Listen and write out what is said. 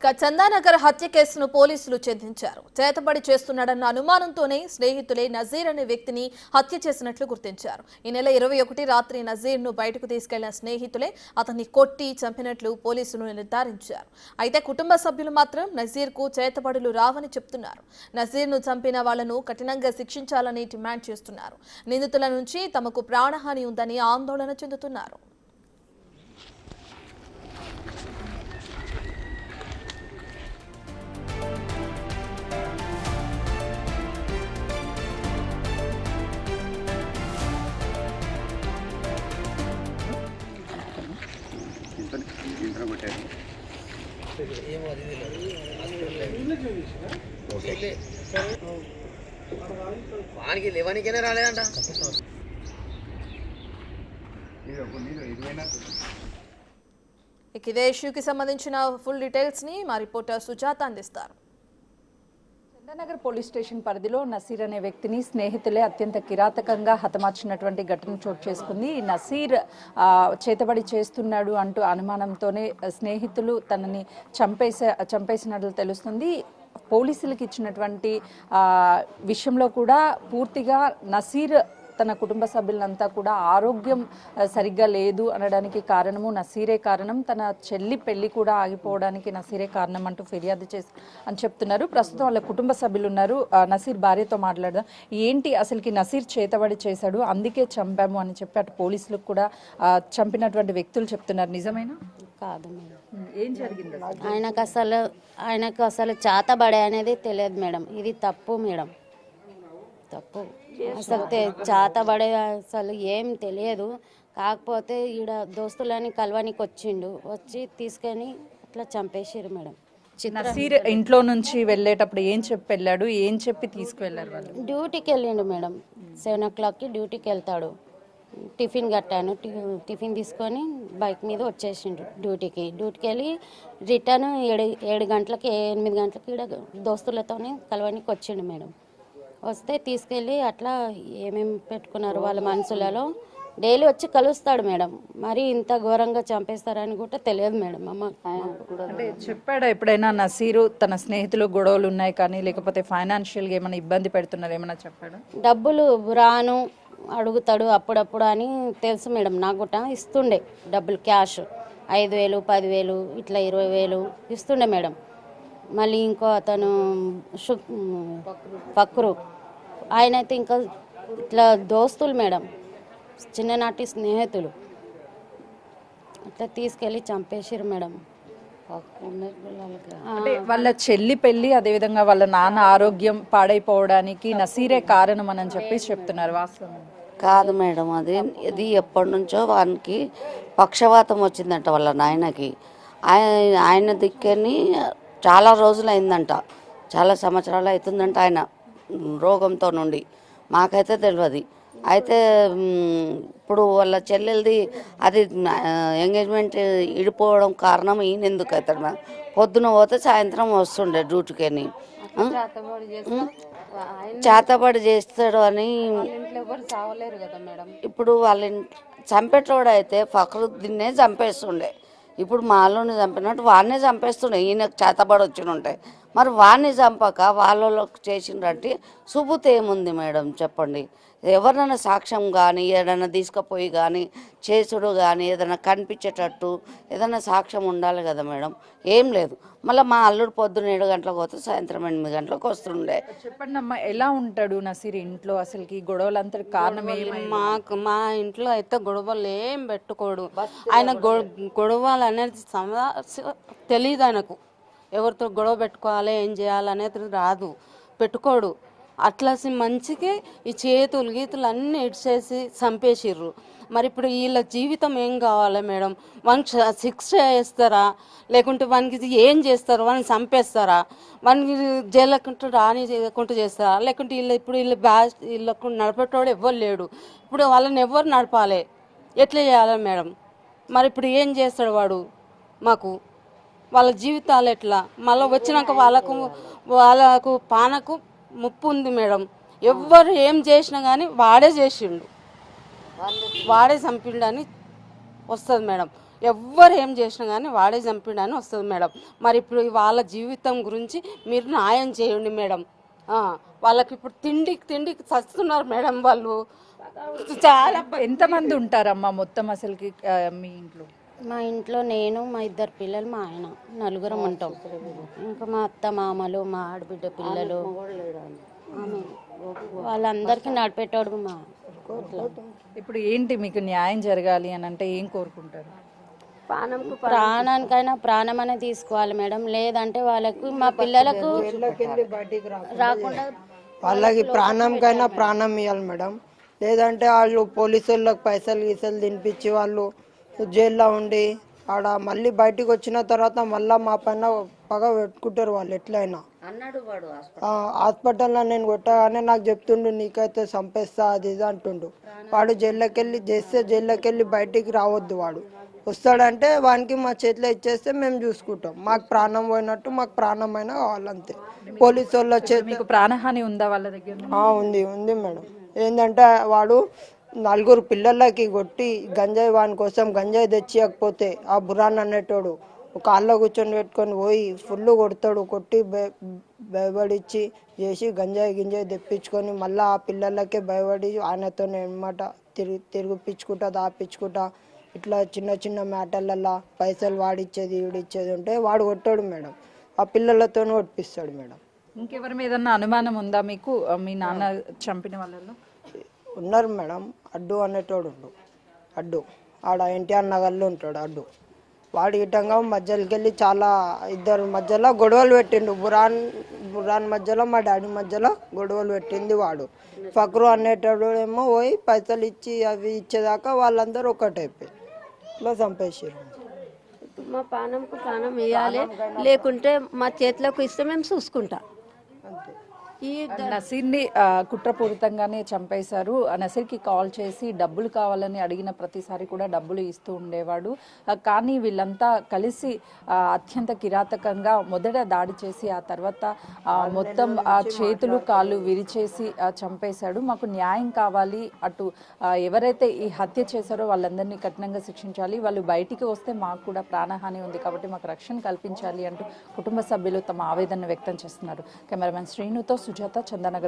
ఇక చందానగర్ హత్య కేసును పోలీసులు ఛేదించారు. చేతబడి చేస్తున్నాడన్న అనుమానంతోనే స్నేహితులే నజీర్ అనే వ్యక్తిని హత్య చేసినట్లు గుర్తించారు. ఈ నెల 21 రాత్రి నజీర్ ను బయటకు తీసుకెళ్లిన స్నేహితులే అతన్ని కొట్టి చంపినట్లు పోలీసులు నిర్ధారించారు. అయితే కుటుంబ సభ్యులు మాత్రం నజీర్ కు చేతబడులు రావని చెప్తున్నారు. నజీర్ ను చంపిన వాళ్లను కఠినంగా శిక్షించాలని డిమాండ్ చేస్తున్నారు. నిందితుల నుంచి తమకు ప్రాణహాని ఉందని ఆందోళన చెందుతున్నారు. వానికి లేవనికైనా రాలేదంట. ఇదే ఇష్యూకి సంబంధించిన ఫుల్ డీటెయిల్స్ ని మా రిపోర్టర్ సుజాత అందిస్తారు. చందానగర్ పోలీస్ స్టేషన్ పరిధిలో నసీర్ అనే వ్యక్తిని స్నేహితులే అత్యంత కిరాతకంగా హతమార్చినటువంటి ఘటన చోటు చేసుకుంది. నసీర్ చేతబడి చేస్తున్నాడు అంటూ అనుమానంతోనే స్నేహితులు తనని చంపేసినట్లు తెలుస్తుంది. పోలీసులకు ఇచ్చినటువంటి విషయంలో కూడా పూర్తిగా నసీర్ తన కుటుంబ సభ్యులంతా కూడా ఆరోగ్యం సరిగ్గా లేదు అనడానికి కారణము నసీరే కారణం, తన చెల్లి పెళ్లి కూడా ఆగిపోవడానికి నసీరే కారణం అంటూ ఫిర్యాదు చేసి అని చెప్తున్నారు. ప్రస్తుతం వాళ్ళ కుటుంబ సభ్యులు ఉన్నారు. నసీర్ భార్యతో మాట్లాడదాం. ఏంటి అసలుకి నసీర్ చేతబడి చేశాడు, అందుకే చంపాము అని చెప్పి అటు పోలీసులకు కూడా చంపినటువంటి వ్యక్తులు చెప్తున్నారు. నిజమేనా? కాదు మేడం. ఏం జరిగింది? ఆయనకు అసలు చేతబడే అనేది తెలియదు మేడం. ఇది తప్పు మేడం, తప్పు. అసలు చేతబడే అసలు ఏం తెలియదు. కాకపోతే ఈడ దోస్తులని కలవనికి వచ్చిండు, వచ్చి తీసుకొని అట్లా చంపేసారు మేడం. నసీర్ ఇంట్లో నుంచి వెళ్ళేటప్పుడు ఏం చెప్పి వెళ్ళాడు, ఏం చెప్పి తీసుకువెళ్ళారు వాళ్ళు? డ్యూటీకి వెళ్ళిండు మేడం. 7 o'clockకి డ్యూటీకి వెళ్తాడు. టిఫిన్ కట్టాను, టిఫిన్ తీసుకొని బైక్ మీద వచ్చేసిండు డ్యూటీకి వెళ్ళి రిటర్న్ 7 గంటలకి 8 గంటలకి ఈడ దోస్తులతోనే కలవనికి వచ్చిండు మేడం. వస్తే తీసుకెళ్ళి అట్లా ఏమేమి పెట్టుకున్నారు వాళ్ళ మనసులలో డైలీ వచ్చి కలుస్తాడు మేడం. మరి ఇంత ఘోరంగా చంపేస్తారని కూడా తెలియదు మేడం. అంటే చెప్పాడా ఎప్పుడైనా నసీరు తన స్నేహితులు గొడవలు ఉన్నాయి కానీ లేకపోతే ఫైనాన్షియల్గా ఏమైనా ఇబ్బంది పెడుతున్నారు ఏమైనా చెప్పాడా? డబ్బులు రాను అడుగుతాడు అప్పుడప్పుడు అని తెలుసు మేడం. నాకు కూడా ఇస్తుండే డబ్బులు, క్యాష్ 5,000 10,000 ఇట్లా 20,000 ఇస్తుండే మేడం. మళ్ళీ ఇంకో అతను ఫక్రు, ఆయన అయితే ఇంకా ఇట్లా దోస్తులు మేడం, చిన్ననాటి స్నేహితులు. అట్లా తీసుకెళ్ళి చంపేసారు మేడం. అంటే వాళ్ళ చెల్లి పెళ్లి అదేవిధంగా వాళ్ళ నాన్న ఆరోగ్యం పాడైపోవడానికి నసీరే కారణం అని చెప్పి చెప్తున్నారు. వాస్తవం కాదు మేడం, ఇది ఎప్పటి నుంచో వానికి పక్షవాతం వచ్చిందంట వాళ్ళ నాయనకి. ఆయన దిక్కని చాలా రోజులు అయిందంట, చాలా సంవత్సరాలు అవుతుందంట ఆయన రోగంతో నుండి. మాకైతే తెలియదు. అయితే ఇప్పుడు వాళ్ళ చెల్లెలది అది ఎంగేజ్మెంట్ ఇడిపోవడం కారణం ఈయన ఎందుకు అవుతాడు? పొద్దున పోతే సాయంత్రం వస్తుండే డ్యూటీకి. చేతబడి చేస్తాడు అని ఇప్పుడు వాళ్ళ చంపేటోడు అయితే ఫక్రుద్దీన్నే చంపేస్తుండే. ఇప్పుడు మాలోని చంపినట్టు వాడినే చంపేస్తుండే. ఈయనకు చేతబడి వచ్చిన ఉంటాయి. మరి వాడిని చంపక వాళ్ళకి చేసినట్టు సుబుత్ ఏముంది మేడం చెప్పండి? ఎవరినైనా సాక్ష్యం కానీ ఏదైనా తీసుకుపోయి కానీ చేసుడు కానీ ఏదైనా కనిపించేటట్టు ఏదైనా సాక్ష్యం ఉండాలి కదా మేడం. ఏం లేదు. మళ్ళీ మా అల్లుడు పొద్దున్న 7 గంటలకు పోతే సాయంత్రం 8 గంటలకు వస్తుండే. చెప్పండి అమ్మా, ఎలా ఉంటాడు నసీర్ ఇంట్లో? అసలుకి గొడవలంతా కారణం మా ఇంట్లో అయితే గొడవలు ఏం పెట్టుకోడు. ఆయన గొడవలు అనేది తెలియదు ఆయనకు. ఎవరితో గొడవ పెట్టుకోవాలి ఏం చేయాలనేది రాదు, పెట్టుకోడు. అట్లా మంచికి ఈ చేతులు గీతులు అన్నీ ఇడ్చేసి చంపేసిర్రు. మరి ఇప్పుడు వీళ్ళ జీవితం ఏం కావాలి మేడం? వానికి శిక్ష చేస్తారా లేకుంటే వానికి ఏం చేస్తారు? వాడిని చంపేస్తారా? వానికి జైలుకుంటూ రాని చేయకుండా చేస్తారా? లేకుంటే వీళ్ళకు నడిపేటోడు ఎవ్వరు లేడు. ఇప్పుడు వాళ్ళని ఎవరు నడపాలి? ఎట్లా చేయాలి మేడం? మరి ఇప్పుడు ఏం చేస్తాడు వాడు? మాకు వాళ్ళ జీవితాలు ఎట్లా? మళ్ళీ వచ్చినాక వాళ్ళకు పానకు ముప్పు ఉంది మేడం. ఎవ్వరు ఏం చేసినా కానీ వాడే చేసిండు, వాడే చంపిండు అని వస్తుంది మేడం. ఎవ్వరు ఏం చేసినా కానీ వాడే చంపిడని వస్తుంది మేడం. మరి ఇప్పుడు వాళ్ళ జీవితం గురించి మీరు న్యాయం చేయండి మేడం. వాళ్ళకి ఇప్పుడు తిండికి చస్తున్నారు మేడం. వాళ్ళు చాలా ఎంతమంది ఉంటారమ్మా మొత్తం అసలుకి మీ ఇంట్లో? మా ఇంట్లో నేను, మా 2 పిల్లలు, మా ఆయన, నలుగురం ఉంటాం. ఇంకా మా అత్త మామలు, మా ఆడబిడ్డ పిల్లలు, ఆమె వాళ్ళందరికీ నడిపెట్టాడు మా. ఇప్పుడు ఏంటి మీకు న్యాయం జరగాలి అని అంటే ఏం కోరుకుంటారు? ప్రాణానికైనా ప్రాణం అనే తీసుకోవాలి మేడం. లేదంటే వాళ్ళకు మా పిల్లలకు రాకుండా వాళ్ళకి ప్రాణంకైనా ప్రాణం ఇవ్వాలి మేడం. లేదంటే వాళ్ళు పోలీసు వాళ్ళకి పైసలు గీసలు తినిపించి వాళ్ళు జైల్లో ఉండి ఆడ మళ్ళీ బయటికి వచ్చిన తర్వాత మళ్ళీ మా పైన పగ పెట్టుకుంటారు వాళ్ళు ఎట్లయినా. హాస్పిటల్లో నేను కొట్టగానే నాకు చెప్తుండు నీకైతే చంపేస్తా అది ఇది అంటుండు. వాడు జైల్లోకి వెళ్ళి చేస్తే జైల్లోకి వెళ్ళి బయటికి రావద్దు. వాడు వస్తాడంటే వానికి మా చేతిలో ఇచ్చేస్తే మేము చూసుకుంటాం. మాకు ప్రాణం పోయినట్టు మాకు ప్రాణమైనా కావాలంతే. పోలీసు వాళ్ళ మీకు ప్రాణహాని ఉందా వాళ్ళ దగ్గర? ఉంది మేడం. ఏంటంటే వాడు 4 పిల్లలకి కొట్టి గంజాయి వాని కోసం గంజాయి తెచ్చియకపోతే ఆ బురాన్ అనేటోడు కాళ్ళలో కూర్చొని పెట్టుకొని పోయి ఫుల్ కొడతాడు. కొట్టి భయపడిచ్చి చేసి గంజాయి తెప్పించుకొని మళ్ళీ ఆ పిల్లలకే భయపడి ఆయనతో ఎన్నమాట తిరిగిపించుకుంటా దాపించుకుంటా ఇట్లా చిన్న మ్యాటర్లలో పైసలు వాడిచ్చేది ఈడిచ్చేది ఉంటే వాడు కొట్టాడు మేడం. ఆ పిల్లలతో కొట్టిస్తాడు మేడం. ఇంకెవరి మీద అనుమానం ఉందా మీకు మీ నాన్న చంపిన వాళ్ళలో? ఉన్నారు మేడం. అడ్డు అనేటోడు అడ్డు ఆడ ఎన్టీఆర్ నగర్లో ఉంటాడు అడ్డు. వాడి ఇటంగా మధ్యలోకి వెళ్ళి చాలా 2 మధ్యలో గొడవలు పెట్టిండు. బురాన్ మధ్యలో మా డాడీ మధ్యలో గొడవలు పెట్టింది వాడు. ఫక్రు అనేటోడు ఏమో పోయి పైసలు ఇచ్చి అవి ఇచ్చేదాకా వాళ్ళందరూ ఒకటైపోయి ఇట్లా చంపేసారు. మా ప్రాణంకు ప్రాణం ఇవ్వాలి, లేకుంటే మా చేతిలోకి ఇస్తే మేము చూసుకుంటాం. ఈ నసీర్ని కుట్రపూరితంగానే చంపేశారు. నసీర్కి కాల్ చేసి డబ్బులు కావాలని అడిగిన ప్రతిసారి కూడా డబ్బులు ఇస్తూ ఉండేవాడు. కానీ వీళ్ళంతా కలిసి అత్యంత కిరాతకంగా మొదట దాడి చేసి ఆ తర్వాత మొత్తం ఆ చేతులు కాళ్ళు విరిచేసి చంపేశాడు. మాకు న్యాయం కావాలి, అటు ఎవరైతే ఈ హత్య చేశారో వాళ్ళందరినీ కఠినంగా శిక్షించాలి, వాళ్ళు బయటికి వస్తే మాకు కూడా ప్రాణహాని ఉంది కాబట్టి మాకు రక్షణ కల్పించాలి అంటూ కుటుంబ సభ్యులు తమ ఆవేదన వ్యక్తం చేస్తున్నారు. కెమెరామెన్ శ్రీనుతో సుజాత, చందానగర్.